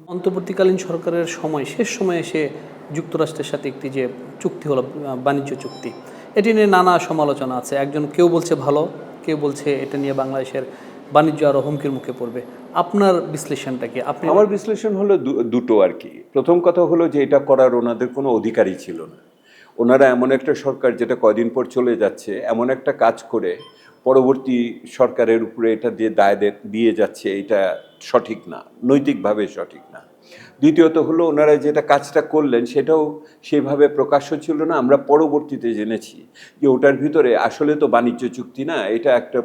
অন্তর্বর্তীকালীন সরকারের সময় শেষ সময়ে এসে যুক্তরাষ্ট্রের সাথে একটি যে চুক্তি হলো, বাণিজ্য চুক্তি, এটি নিয়ে নানা সমালোচনা আছে। কেউ বলছে ভালো, কেউ বলছে এটা নিয়ে বাংলাদেশের বাণিজ্য আরও হুমকির মুখে পড়বে। আপনার বিশ্লেষণটা কি? আমার বিশ্লেষণ হলো দুটো আর কি। প্রথম কথা হলো যে এটা করার ওনাদের কোনো অধিকারই ছিল না। ওনারা এমন একটা সরকার যেটা কয়দিন পর চলে যাচ্ছে, এমন একটা কাজ করে পরবর্তী সরকারের উপরে এটা দিয়ে দায় দিয়ে যাচ্ছে, এটা সঠিক না, নৈতিকভাবে সঠিক না। দ্বিতীয়ত হলো ওনারা যেটা কাজটা করলেন সেটাও সেভাবে প্রকাশ্য ছিল না। আমরা পরবর্তীতে জেনেছি যে ওটার ভিতরে আসলে তো বাণিজ্য চুক্তি না, এটা একটা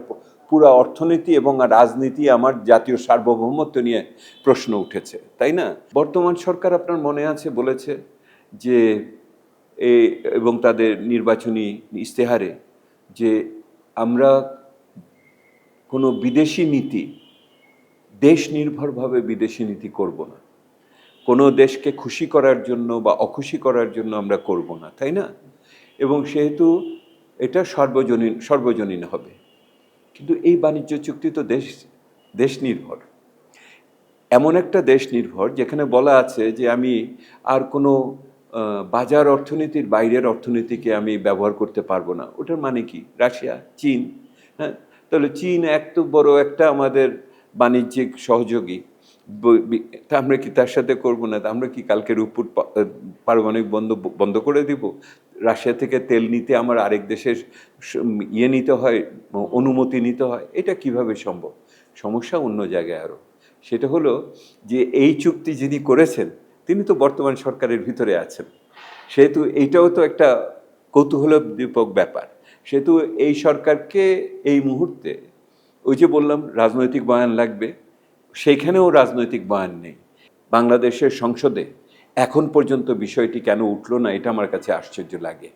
পুরা অর্থনীতি এবং রাজনীতি, আমার জাতীয় সার্বভৌমত্ব নিয়ে প্রশ্ন উঠেছে, তাই না? বর্তমান সরকার আপনার মনে আছে বলেছে যে এবং তাদের নির্বাচনী ইশতেহারে যে আমরা কোনো বিদেশি নীতি, দেশ নির্ভরভাবে বিদেশি নীতি করব না, কোনো দেশকে খুশি করার জন্য বা অখুশি করার জন্য আমরা করব না, তাই না? এবং সেহেতু এটা সর্বজনীন হবে। কিন্তু এই বাণিজ্য চুক্তি তো দেশ নির্ভর, এমন একটা দেশ নির্ভর যেখানে বলা আছে যে আমি আর কোনো বাজার অর্থনীতির বাইরের অর্থনীতিকে আমি ব্যবহার করতে পারবো না। ওটার মানে কি? রাশিয়া, চীন, হ্যাঁ, তাহলে চীন এত বড় একটা আমাদের বাণিজ্যিক সহযোগী, তা আমরা কি তার সাথে করবো না? আমরা কি কালকের উপর পারমাণবিক বন্ধ করে দিব? রাশিয়া থেকে তেল নিতে আমার আরেক দেশের নিতে হয়, অনুমতি নিতে হয়, এটা কিভাবে সম্ভব? সমস্যা অন্য জায়গায় আরও। সেটা হলো যে এই চুক্তি যিনি করেছেন তিনি তো বর্তমান সরকারের ভিতরে আছেন, সেহেতু এইটাও তো একটা কৌতূহলোদ্দীপক ব্যাপার। সেহেতু এই সরকারকে এই মুহূর্তে, ওই যে বললাম রাজনৈতিক বয়ান লাগবে, সেইখানেও রাজনৈতিক বয়ান নেই। বাংলাদেশের সংসদে এখন পর্যন্ত বিষয়টি কেন উঠলো না, এটা আমার কাছে আশ্চর্য লাগে।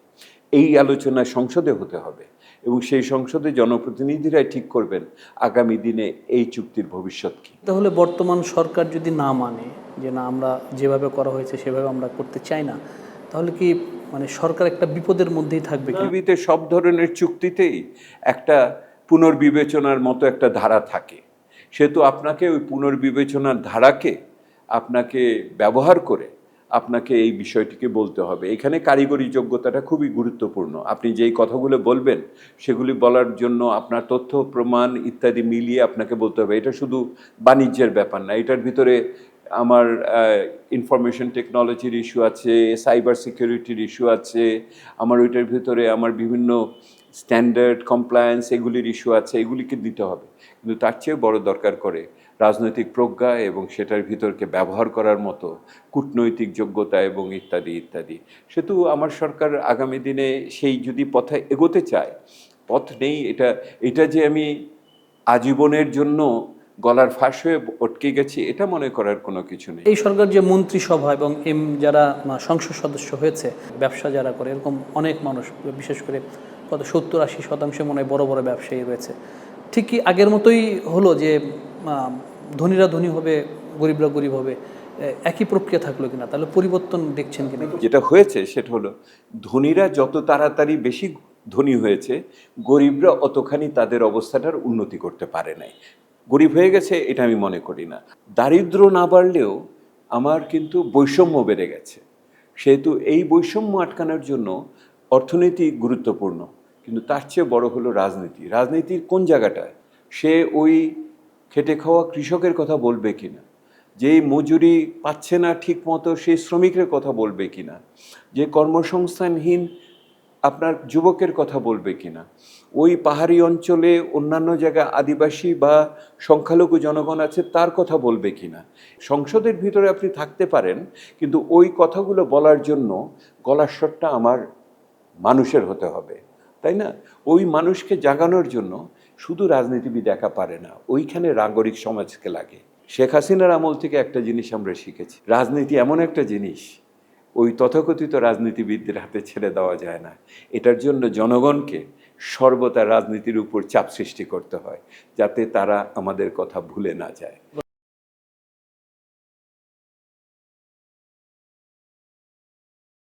এই আলোচনা সংসদে হতে হবে এবং সেই সংসদে জনপ্রতিনিধিরাই ঠিক করবেন আগামী দিনে এই চুক্তির ভবিষ্যৎ কী। তাহলে বর্তমান সরকার যদি না মানে যে না, আমরা যেভাবে করা হয়েছে সেভাবে আমরা করতে চাই না, তাহলে কি সরকার একটা বিপদের মধ্যেই থাকবে? পৃথিবীতে সব ধরনের চুক্তিতেই একটা পুনর্বিবেচনার মতো একটা ধারা থাকে। সেহেতু আপনাকে ওই পুনর্বিবেচনার ধারাকে আপনাকে ব্যবহার করে আপনাকে এই বিষয়টিকে বলতে হবে। এখানে কারিগরি যোগ্যতাটা খুবই গুরুত্বপূর্ণ। আপনি যেই কথাগুলো বলবেন সেগুলি বলার জন্য আপনার তথ্য প্রমাণ ইত্যাদি মিলিয়ে আপনাকে বলতে হবে। এটা শুধু বাণিজ্যের ব্যাপার না, এটার ভিতরে আমার ইনফরমেশন টেকনোলজির ইস্যু আছে, সাইবার সিকিউরিটির ইস্যু আছে, আমার ওইটার ভিতরে আমার বিভিন্ন স্ট্যান্ডার্ড কমপ্লায়েন্স এগুলির ইস্যু আছে, এগুলিকে দিতে হবে। কিন্তু তার চেয়ে বড় দরকার করে রাজনৈতিক প্রজ্ঞা এবং সেটার ভিতরকে ব্যবহার করার মতো কূটনৈতিক যোগ্যতা এবং ইত্যাদি ইত্যাদি। সেহেতু আমার সরকার আগামী দিনে সেই যদি পথে এগোতে চায়, পথ নেই। এটা যে আমি আজীবনের জন্য গলার ফাঁস হয়ে আটকে গেছি এটা মনে করার কোনো কিছু নেই। এই সরকার যে মন্ত্রিসভা এবং যারা সংসদ সদস্য হয়েছে, ব্যবসা যারা করে, এরকম অনেক মানুষ, বিশেষ করে কত 70-80% মনে হয় বড় বড় ব্যবসায়ী রয়েছে। ঠিকই আগের মতোই হলো যে ধনীরা ধনী হবে, গরিবরা গরিব হবে, একই প্রক্রিয়া থাকলো কিনা? তাহলে পরিবর্তন দেখছেন কিনা? যেটা হয়েছে সেটা হলো ধনীরা যত তাড়াতাড়ি বেশি ধনী হয়েছে, গরিবরা অতখানি তাদের অবস্থাটার উন্নতি করতে পারে নাই। গরিব হয়ে গেছে এটা আমি মনে করি না। দারিদ্র না বাড়লেও আমার কিন্তু বৈষম্য বেড়ে গেছে। সেহেতু এই বৈষম্য আটকানোর জন্য অর্থনীতি গুরুত্বপূর্ণ, কিন্তু তার চেয়ে বড় হলো রাজনীতি। রাজনীতির কোন জায়গাটায় সে ওই খেটে খাওয়া কৃষকের কথা বলবে কিনা, যে মজুরি পাচ্ছে না ঠিক মতো সেই শ্রমিকের কথা বলবে কিনা, যে কর্মসংস্থানহীন আপনার যুবকের কথা বলবে কিনা, ওই পাহাড়ি অঞ্চলে অন্যান্য জায়গায় আদিবাসী বা সংখ্যালঘু জনগণ আছে তার কথা বলবে কিনা। সংসদের ভিতরে আপনি থাকতে পারেন, কিন্তু ওই কথাগুলো বলার জন্য গলার স্বরটা আমার মানুষের হতে হবে, তাই না? ওই মানুষকে জাগানোর জন্য শুধু রাজনীতিবিদ একা পারে না, ওইখানে নাগরিক সমাজকে লাগে। শেখ হাসিনার আমল থেকে একটা জিনিস আমরা শিখেছি, রাজনীতি এমন একটা জিনিস ওই তথাকথিত রাজনীতিবিদদের হাতে ছেড়ে দেওয়া যায় না। এটার জন্য জনগণকে সর্বদা রাজনীতির উপর চাপ সৃষ্টি করতে হয়, যাতে তারা আমাদের কথা ভুলে না যায়।